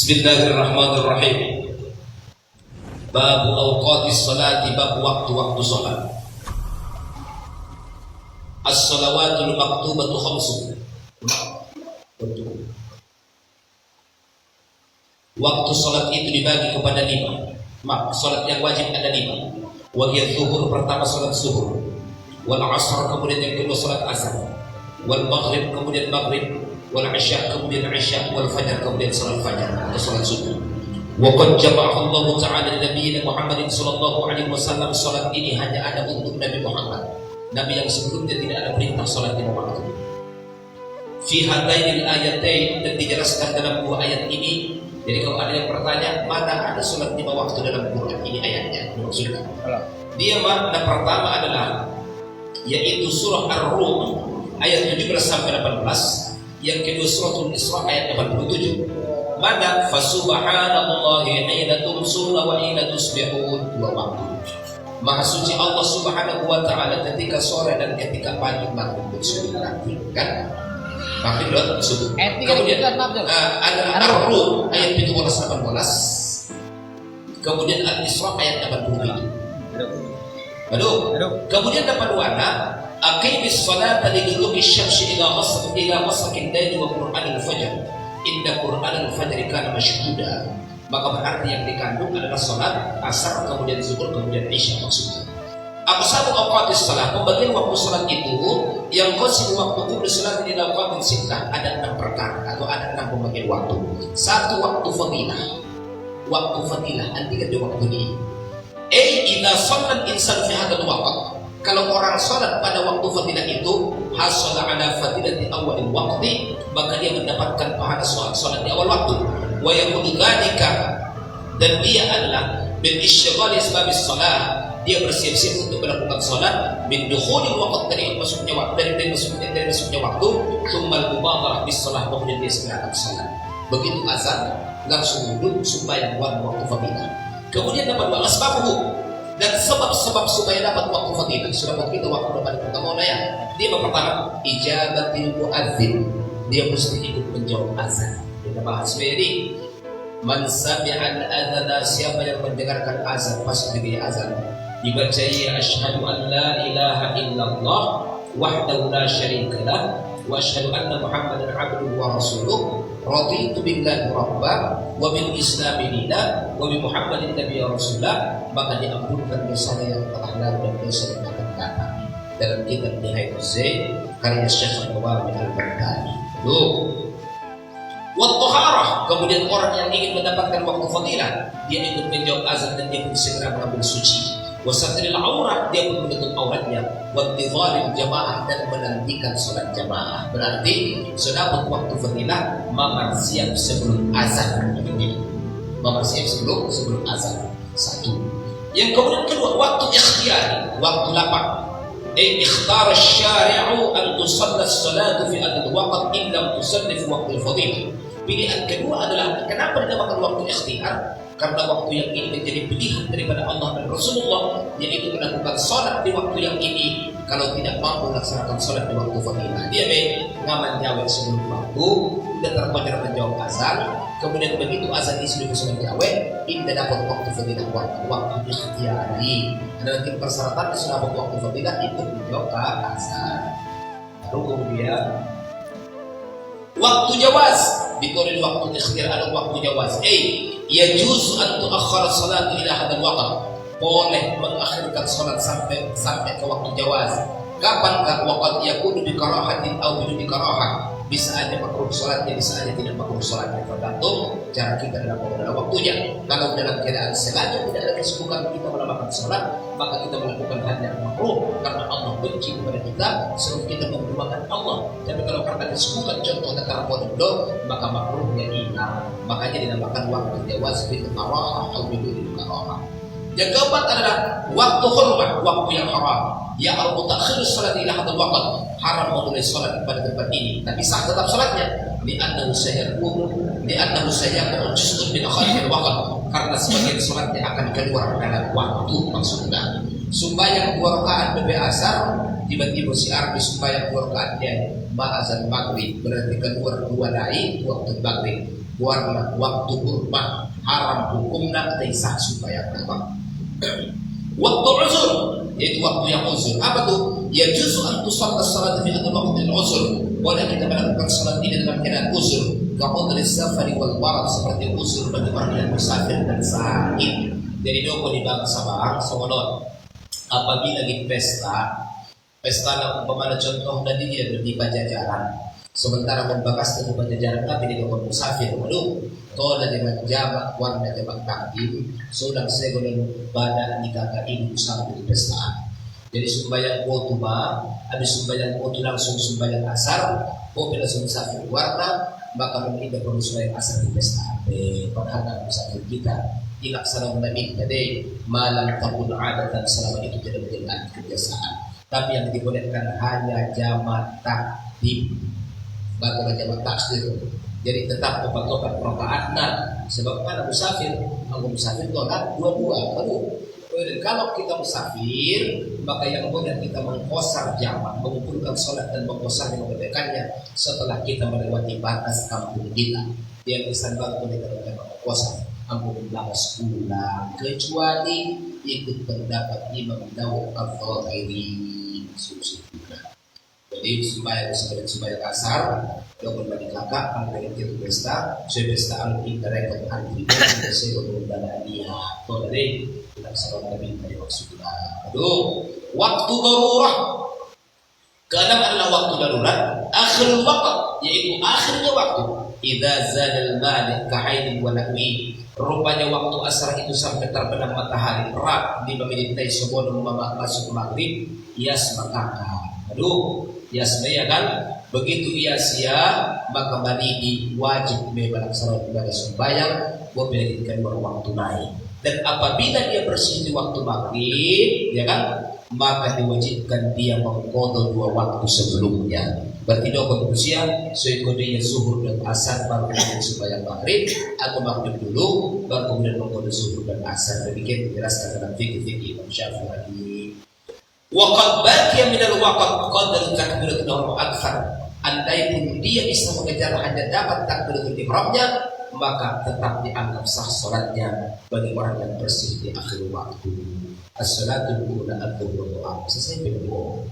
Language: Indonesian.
Bismillahirrahmanirrahim. Bab awqatis salati, bab waktu-waktu salat. As-salawatul maktubatu khamsun. Waktu salat itu dibagi kepada 5. Salat yang wajib ada 5. Wa hiya zuhur, pertama salat zuhur. Wal asr, kemudian yang kedua salat asar. Wal maghrib, kemudian maghrib. Wal isya, kemudian isya. Wal fajar, kemudian salat fajar atau salat subuh. Wa qad jama'ahu Allah Ta'ala li nabiyina Muhammadin sallallahu alaihi wasallam. Salat ini hanya ada untuk Nabi Muhammad. Nabi yang sebelumnya tidak ada perintah salat lima waktu. Fi hadainil ayatain, dan dijelaskan dalam 2 ayat ini. Jadi kalau ada yang bertanya, mana ada salat 5 waktu dalam Quran, ini ayatnya maksudnya. Dia makna pertama adalah yaitu surah Ar-Rum ayat 17 sampai 18. Yang kedua suratul Isra ayat 87. Mana fasubhanallahi hina tumsuna wa hina tusbihun, 2 waktu. Maha suci Allah Subhanahu wa taala ketika sore dan ketika pagi, maghrib dan subuh, kan? Maghrib dan subuh. Kemudian ada Ar-Rum ayat 17 18. Kemudian Al-Isra ayat 87. Aduh. Kemudian dapat wana aqimis salata liduluki syamsi ila ghasaqil laili wa qur'anil fajr. Inna qur'anal fajr kana mashhuda. Maka berarti yang dikandung adalah salat asar, kemudian zuhur, kemudian isya maksudnya. Aqsamu awqatis salat, pembagian waktu salat itu yang qasimu waqtukum li salati ila awqatin sittah, ada 6 perkara atau ada 6 pembagian waktu. 1 waktu fadilah. Waktu fadilah artinya di waktu ini. Idza shalla al-insan fi hadzal waqt. Kalau orang salat pada waktu fadilah itu, hasala ala fadilati awalil waqti, maka dia mendapatkan pahala salat di awal waktu. Wa yakunu dzalika, dan dia adalah bil isyghali sebabis salat, dia bersiap-siap untuk melakukan salat min dukhulil waqt, dari masuknya waktu, dari masuknya waktu, tsummal mubadarah bis salat, kemudian dia segera salat. Begitu azan langsung duduk supaya waktu fadilah. Kemudian dapat asbabuhu, dan sebab-sebab supaya dapat waktu fadilah. Sudah kita waktu depan pertama ya. Dia pertama ijabatul muadzin, dia mesti ikut menjawab azan. Kita bahas ini. Man sami'al adzana, siapa yang mendengarkan azan pasti dia azan. Dibacai asyhadu an la ilaha illallah wahdahu la syarikalah wa asyhadu anna Muhammadan abduhu wa rasuluh. Raditu billahi rabba wa bil islami dina wa bi Muhammadin nabiyya rasulah. Maka diampunkan dosa yang telah lalu dan dosa yang akan datang. Dalam kitab Nihayatul Zaid karya Syekh Al-Nawawi Al-Baghdadi. Wa taharah, kemudian orang yang ingin mendapatkan waktu fadilah, dia ikut menjawab azan dan dia pun segera mengambil suci. Wa satril aurat, dia pun menutup auratnya. Wa intizaril jamaah, dan menantikan salat jamaah. Berarti sudah dapat waktu fadilah, mamar siap sebelum azan. Mamar siap sebelum azan. 1. Yang kemudian kedua, waktu ikhtiyari, waktu lapang. Ikhtar asy-syari'u an tusalla as-salatu fi hadha al-waqt in lam tusalli fi waqti al-fadilah. Pilihan kedua adalah kenapa dinamakan waktu ikhtiyar? Karena waktu yang ini menjadi pilihan daripada Allah dan Rasulullah, yaitu melakukan salat di waktu yang ini kalau tidak mampu melaksanakan salat di waktu fadilah. Dia ngaman nyawa sebelum waktu, tidak terpajar menjawab azan, kemudian begitu azan disuruh sholat nyawa, tidak dapat waktu fadilah, waktu ikhtiyari. Dan nanti persyaratan sudah dapat waktu fadilah itu menjawab azan. Lalu kemudian waktu jawaz, dikoril waktu ikhtiyar ada waktu jawaz. Yajuz an tuakhkhara salat ila hadzal waqt. Boleh mengakhirkan salat sampai ke waktu jawaz. Kapankah waqt yakunu bi karahatin aw bi karahah? Bisa aja makruh salatnya, bisa aja tidak makruh salatnya, tergantung cara kita dalam waktunya. Kalau dalam keadaan sengaja tidak ada kesibukan kita melakukan salat, maka kita melakukan hal yang makruh karena Allah benci kepada kita, sebab kita menduakan Allah. Tapi kalau karena kesibukan, contohnya karena maka makruhnya hilang. Makanya dinamakan waktu jawaz bil karahah atau bil karahah. Yang keempat adalah waktu hurmah, waktu yang haram. Ya al-mutakhir salat ila hadzal waqt, haram memulai salat pada tempat ini, tapi sah tetap salatnya. Li'annahu sayakun juz'un min akhiril waqt, karena sebagian salatnya akan keluar dalam waktu maksudnya. Supaya 2 rakaat bebe asar, tiba-tiba si Arbi supaya 2 rakaatnya azan maghrib, berarti keluar 2 dari waktu maghrib. warna waktu kurma haram hukumna sah supaya apa? Waktu uzur, yaitu waktu yang uzur. Apa tuh? Ya justru antu salat fi waktu uzur. Boleh kita melakukan salat ini dalam keadaan uzur. Kamu dari safari wal marad, seperti uzur bagi orang yang musafir dan sakit. Jadi doko di bangsa bang soalon. Apabila di pesta umpamanya contoh tadi dia di Pajajaran. Sementara membakas di Pajajaran tapi di bawah musafir. Aduh, tola dengan jamak warna jamak takdim. Sudah segulen pada nikah ini usah di pestaan. Jadi sembahyang waktu habis sembahyang waktu langsung sembahyang asar. Kopi langsung musafir warna, maka tidak perlu sembahyang asar di pestaan. Padahal musafir kita dilaksanakan Nabi tadi malam takun adatan selama itu tidak menjadi kebiasaan. Tapi yang dibolehkan hanya jamak takdim. Bagaimana jamak takdir. Jadi tetap obat-obat rokaatna. Sebab mana musafir? Kalau musafir itu ada dua-dua. Kalau kita musafir, maka yang boleh kita mengkosar jamak, mengumpulkan sholat dan mengkosar yang membedakannya setelah kita melewati batas kampung kita. Yang disandang boleh kita mengkosar. Ampun lawas ulang kecuali ikut pendapat Imam Dawud al-Thawri suci. Jadi sembahyang asar, kalau bagi kakak, kalau itu pesta, saya pesta alumni mereka antri, saya berundang dia. Kalau dari kita salam Nabi dari maksudnya. Aduh, waktu darurat. Keenam adalah waktu darurat. Akhir waktu, yaitu akhirnya waktu. Idza zadal malik kahain wa nahwi. Rupanya waktu asar itu sampai terbenam matahari rak di memilitai sebelum masuk maghrib, yas maka. Aduh, yas ya kan? Begitu yas ya, maka mandi wajib melaksanakan ibadah sembahyang, memiliki waktu naik. Dan apabila dia bersih di waktu maghrib, ya kan? Maka diwajibkan dia mengqadha 2 waktu sebelumnya. Berarti dia berusia sekodenya zuhur dan asar baru kemudian sembahyang maghrib, atau maghrib dulu baru kemudian mengqadha zuhur dan asar. Demikian dijelaskan dalam fikih Imam Syafi'i. Waqad baqiya min al-waqt qadar takbiratul ihram akthar. Andai pun dia bisa mengejar hanya dapat takbiratul ihramnya, maka tetap dianggap sah salatnya bagi orang yang bersih di akhir waktu. As-salatu ula al-dhuhr. Selesai video.